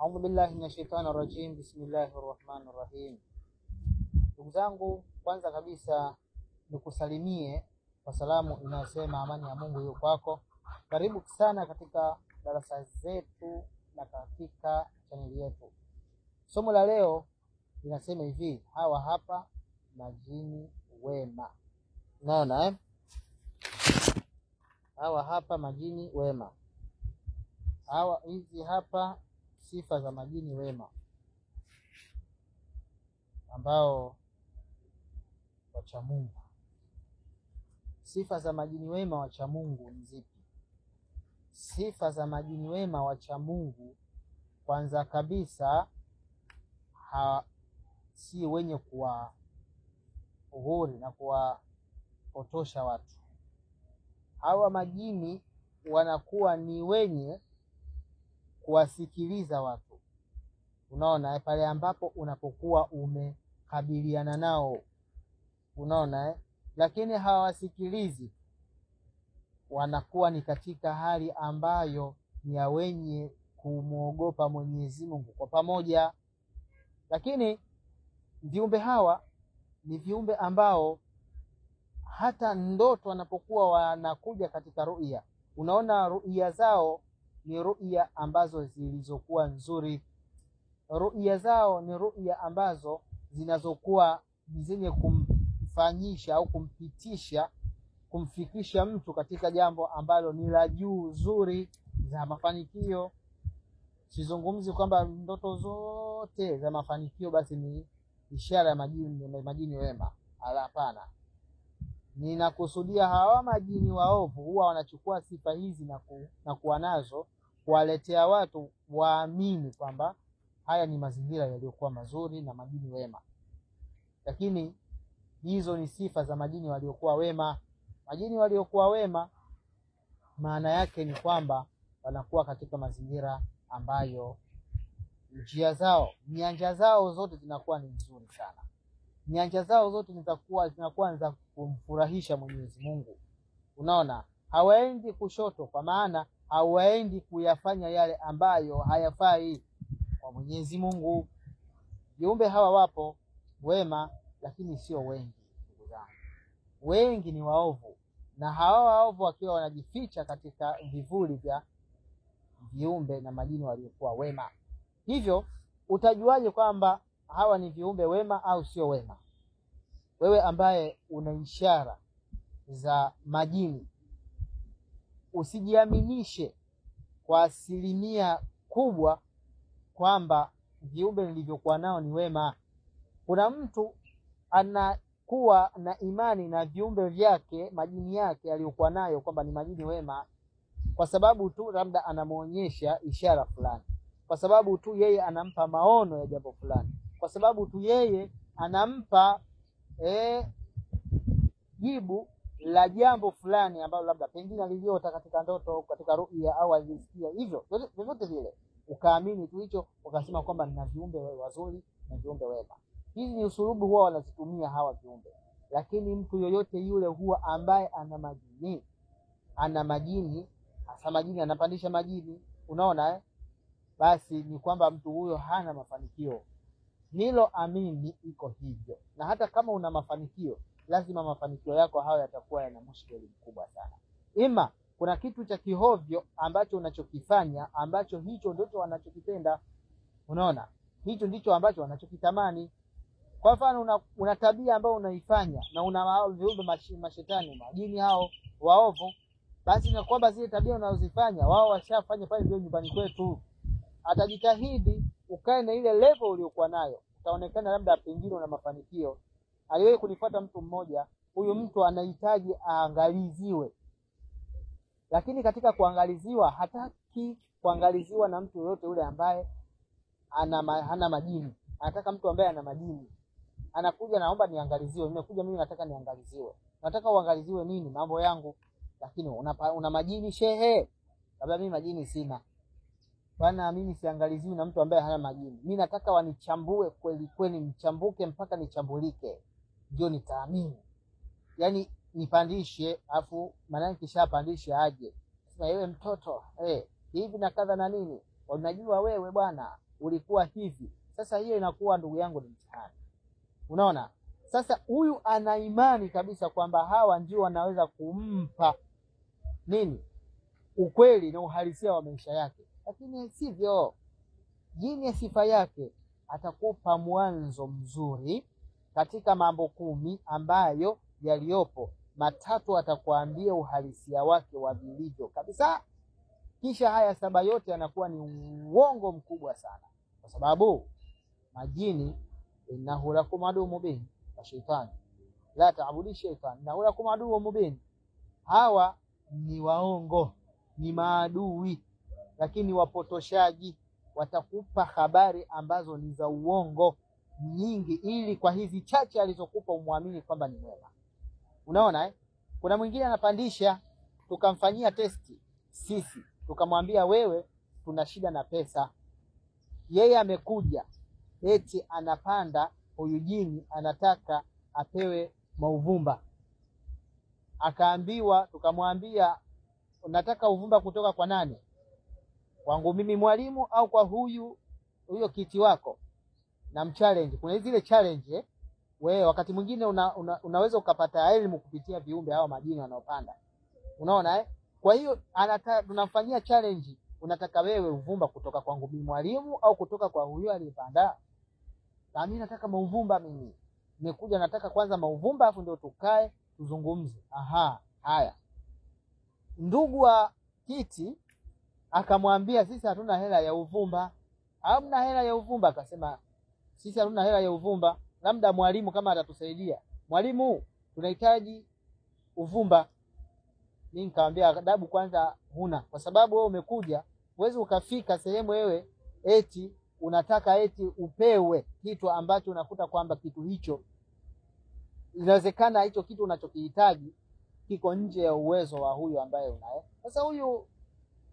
A'udhu billahi minashaitani rajim. Bismillahir rahmanir rahim. Ndugu zangu, kwanza kabisa nikusalimie kwa salamu inayosema amani ya Mungu iwe kwako. Karibu sana katika darasa zetu na katika chaneli yetu. Somo la leo linasema hivi: hawa hapa majini wema. Unaona hawa hapa majini wema. Hizi hapa sifa za majini wema ambao wacha Mungu. Sifa za majini wema wacha Mungu ni zipi? Sifa za majini wema wacha Mungu, kwanza kabisa si wenye kuwa uhuri na kuwapotosha watu. Hawa majini wanakuwa ni wenye kuwasikiliza watu. Unaona pale ambapo unapokuwa umekabiliana nao, unaona lakini hawasikilizi. Wanakuwa ni katika hali ambayo ni ya wenye kumuogopa Mwenyezi Mungu kwa pamoja. Lakini viumbe hawa ni viumbe ambao hata ndoto wanapokuwa wanakuja katika ru'ya, unaona ru'ya zao ni ru'ya ambazo zilizokuwa nzuri. Ru'ya zao ni ru'ya ambazo zinazokuwa zenye kumfanyisha au kumfikisha mtu katika jambo ambalo ni la juu zuri za mafanikio. Sizungumzi kwamba ndoto zote za mafanikio basi ni ishara ya majini wema. Hapana. Ninakusudia hawa majini waovu huwa wanachukua sifa hizi na kuwa nazo kuwaletea watu waamini kwamba haya ni mazingira yaliyokuwa mazuri na majini wema. Lakini hizo ni sifa za majini waliokuwa wema. Majini waliokuwa wema maana yake ni kwamba wanakuwa katika mazingira ambayo nyanja zao zote zinakuwa ni nzuri sana. Nyanja zao zote zinakuwa za kumfurahisha Mwenyezi Mungu. Unaona, hawaendi kushoto, kwa maana hawaendi kuyafanya yale ambayo hayafai kwa Mwenyezi Mungu. Viumbe hawa wapo wema, lakini sio wengi ndugu zangu. Wengi ni waovu, na hawa waovu wakiwa wanajificha katika vivuli vya viumbe na majini waliokuwa wema. Hivyo utajuaje kwamba hawa ni viumbe wema au sio wema? Wewe ambaye una ishara za majini, usijiaminishe kwa asilimia kubwa kwamba viumbe nilivyokuwa nao ni wema. Kuna mtu anakuwa na imani na viumbe vyake, majini yake aliyokuwa nayo kwamba ni majini wema, kwa sababu tu labda anamuonyesha ishara fulani, kwa sababu tu yeye anampa maono ya jambo fulani, kwa sababu tu yeye anampa jibu la jambo fulani ambalo labda pengine aliliota katika ndoto, katika ru'ya au alisikia. Hivyo vyovyote vile ukaamini tu hicho, ukasema kwamba nina viumbe wazuri na viumbe wema. Hizi ni usulubu huwa wanazitumia hawa viumbe. Lakini mtu yoyote yule huwa ambaye ana majini hasa majini anapandisha majini, unaona basi ni kwamba mtu huyo hana mafanikio. Nilo amini iko hivyo. Na hata kama una mafanikio, lazima mafanikio yako hayo yatakuwa yana mushkeli mkubwa sana. Ima kuna kitu cha kihovyo ambacho unachokifanya, ambacho hicho ndicho wanachokipenda. Unaona, hicho ndicho ambacho wanachokitamani. Kwa mfano una tabia ambayo unaifanya na una viumbe mashetani, majini hao waovu, basi na kwamba zile tabia unazozifanya wao washafanya pale ndio nyumbani kwetu. Atajitahidi ukae na ile level uliyokuwa nayo, utaonekana labda pengine una mafanikio. Aliwahi kunifuata mtu mmoja, huyu mtu anahitaji aangaliziwe, lakini katika kuangaliziwa hataki kuangaliziwa na mtu yoyote yule ambaye hana majini. Anataka mtu ambaye ana majini. Anakuja, naomba niangaliziwe. Nimekuja mimi, nataka niangaliziwe. Nataka uangaliziwe nini? Mambo yangu. Lakini una majini shehe. Labda mimi majini sina. Bwana, mimi siangaliziwi na mtu ambaye hana majini. Mimi nataka wanichambue kweli kweli, nichambuke mpaka nichambulike, ndio nitaamini. Yaani nipandishe, afu maana kishapandisha aje. Sasa yeye mtoto hivi na kadha na nini. Unajua wewe bwana, ulikuwa hivi. Sasa hiyo inakuwa ndugu yangu ni mtihani. Unaona? Sasa huyu ana imani kabisa kwamba hawa ndio wanaweza kumpa nini? Ukweli na uhalisia wa maisha yake. Lakini sivyo. Jini ya sifa yake atakupa mwanzo mzuri katika mambo 10 ambayo yaliopo. Matatu atakuambia uhalisia wake wa vilivyo kabisa. Kisha haya 7 yote yanakuwa ni uongo mkubwa sana. Kwa sababu majini innahu lakum aduwwun mubin wa shaytan la ta'budu shaytan innahu lakum aduwwun mubin. Hawa ni waongo, ni maadui, lakini wapotoshaji. Watakupa habari ambazo ni za uongo nyingi, ili kwa hizi chache alizokupa umwamini kwamba ni mwema. Unaona Kuna mwingine anapandisha, tukamfanyia testi sisi, tukamwambia wewe tuna shida na pesa. Yeye amekuja eti anapanda, huyu jini anataka apewe mauvumba. Akaambiwa, tukamwambia unataka uvumba kutoka kwa nani? Kwangu mimi mwalimu au kwa huyo kiti wako? Na mchallenge. Kuna zile challenge wewe wakati mwingine unaweza ukapata elimu kupitia viumbe hao majini wanaopanda. Unaona Kwa hiyo tunamfanyia challenge. Unataka wewe uvumba kutoka kwangu mimi mwalimu au kutoka kwa huyo aliyepanda? Na mimi nataka mauvumba mimi. Nimekuja nataka kwanza mauvumba afu ndio tukae tuzungumze. Haya. Ndugu wa kiti akamwambia sisi hatuna hela ya uvumba. Hamna hela ya uvumba. Akasema sisi hatuna hela ya uvumba, labda mwalimu kama atatusaidia. Mwalimu tunahitaji uvumba. Mimi nikamwambia adabu kwanza huna, kwa sababu wewe umekuja uweze ukafika sehemu wewe eti unataka eti upewe kitu ambacho unakuta kwamba kitu hicho inawezekana hicho kitu unachokihitaji kiko nje ya uwezo wa huyu ambaye unaye. Sasa huyu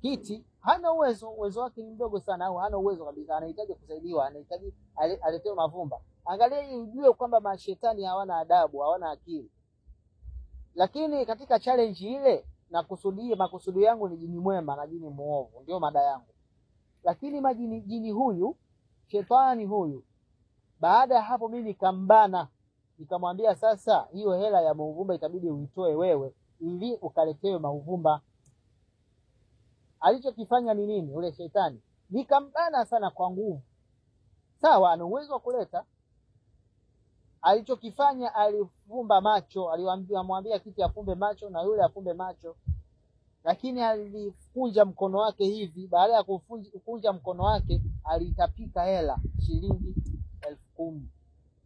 kiti hana uwezo wake ni mdogo sana, au hana uwezo kabisa, anahitaji kusaidiwa, anahitaji aletewe mavumba. Angalia ujue kwamba mashetani hawana adabu, hawana akili. Lakini katika challenge ile makusudi yangu ni jini mwema na jini muovu, ndio mada yangu. Lakini jini huyu, shetani huyu, baada ya hapo mimi nikambana, nikamwambia sasa hiyo hela ya mauvumba itabidi uitoe wewe ili ukaletewe mauvumba. Alichokifanya ni nini ule shetani? Nikambana sana kwa nguvu. Sawa, ana uwezo wa kuleta. Alichokifanya alifumba macho, alimwambia kiti afumbe macho na yule afumbe macho. Lakini alikunja mkono wake hivi, baada ya kukunja mkono wake alitapika hela shilingi 10,000.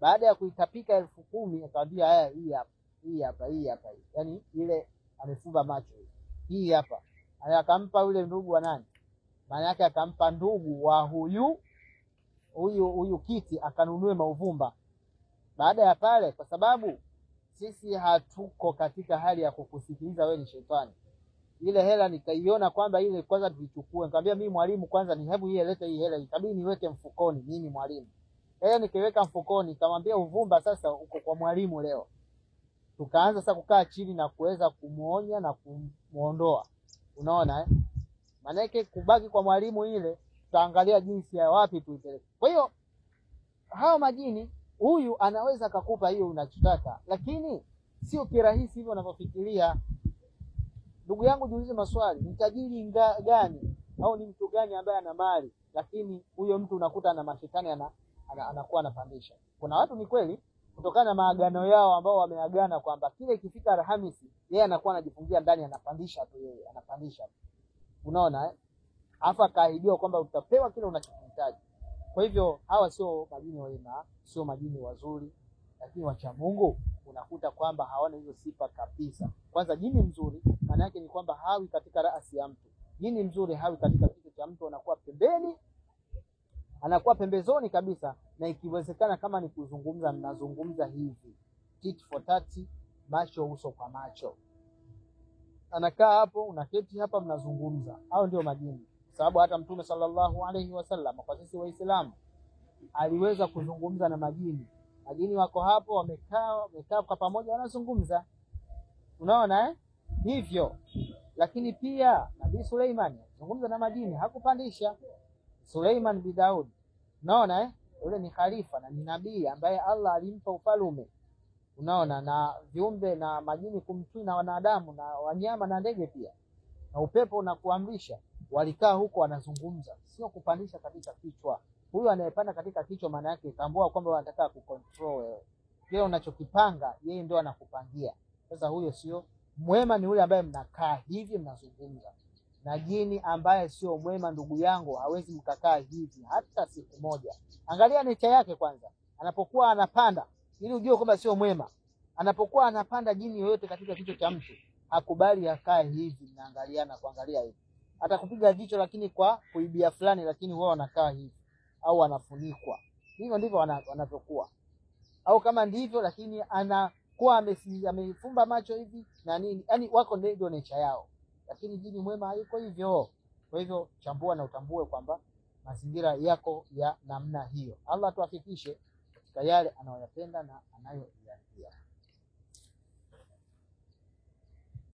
Baada ya kuitapika 10,000 akamwambia hii hapa. Yaani ile amefumba macho. Hii hapa. Akampa yule ndugu wa nani? Maana yake akampa ndugu wa huyu kiti akanunue mauvumba. Baada ya pale, kwa sababu sisi hatuko katika hali ya kukusikiliza wewe ni shetani. Ile hela nikaiona kwamba ile kwanza tuichukue. Nikamwambia mimi mwalimu kwanza ni hebu leta hii hela, itabidi niweke mfukoni mimi mwalimu. Nikiweka mfukoni nikamwambia uvumba sasa uko kwa mwalimu leo. Tukaanza sasa kukaa chini na kuweza kumuonya na kumuondoa. Unaona Maana yake kubaki kwa mwalimu ile tutaangalia jinsi ya wapi tuipeleke. Kwa hiyo hao majini, huyu anaweza kukupa hiyo unachotaka, lakini sio kirahisi hivyo unavyofikiria. Ndugu yangu, jiulize maswali. Ni tajiri gani au ni mtu gani ambaye ana mali lakini huyo mtu unakuta ana mashetani anakuwa anapandisha? Kuna watu ni kweli kutokana na maagano yao ambao wameagana kwamba kile ikifika Alhamisi yeye anakuwa anajifungia ndani, anapandisha tu yeye, anapandisha. Unaona Afa kaahidiwa kwamba utapewa kile unachokihitaji. Kwa hivyo hawa sio majini wema, sio majini wazuri, lakini wacha Mungu unakuta kwamba hawana hizo sifa kabisa. Kwanza jini mzuri maana yake ni kwamba hawi katika rasi ya mtu. Jini mzuri hawi katika kitu cha mtu, anakuwa pembeni, anakuwa pembezoni kabisa, na ikiwezekana kama ni kuzungumza mnazungumza hivi tit for tat, macho uso kwa macho. Anakaa hapo, unaketi hapa, mnazungumza. Hao ndio majini. Sababu hata Mtume sallallahu alaihi wasallam kwa sisi Waislamu aliweza kuzungumza na majini. Majini wako hapo wamekaa kwa pamoja wanazungumza. Unaona hivyo. Lakini pia Nabii Suleiman zungumza na majini, hakupandisha. Suleiman bin Daud Unaona yule ni khalifa na ni nabii ambaye Allah alimpa ufalume. Unaona, na viumbe na majini kumtii na wanadamu na wanyama na ndege pia. Na upepo unakuamrisha. Walikaa huko wanazungumza, sio kupandisha katika kichwa. Huyu anayepanda katika kichwa maana yake tambua kwamba wanataka kucontrol wewe. Kile unachokipanga yeye ndio anakupangia. Sasa huyo sio mwema, ni yule ambaye mnakaa hivi mnazungumza. Na jini ambaye sio mwema, ndugu yangu, hawezi mkakaa hivi hata siku moja. Angalia nature yake kwanza. Anapokuwa anapanda, ili ujue kwamba sio mwema. Anapokuwa anapanda jini yoyote katika kichwa cha mtu, hakubali akae hivi mnaangaliana kuangalia hivi. Atakupiga jicho lakini kwa kuibia fulani, lakini wao wanakaa hivi au wanafunikwa. Hivyo ndivyo wanavyokuwa. Au kama ndivyo lakini anakuwa amefumba macho hivi na nini. Yaani wako ndio nature yao. Lakini jini mwema hayuko hivyo. Kwa hivyo chambua na utambue kwamba mazingira yako ya namna hiyo. Allah tuafikishe katika yale anayoyapenda na anayo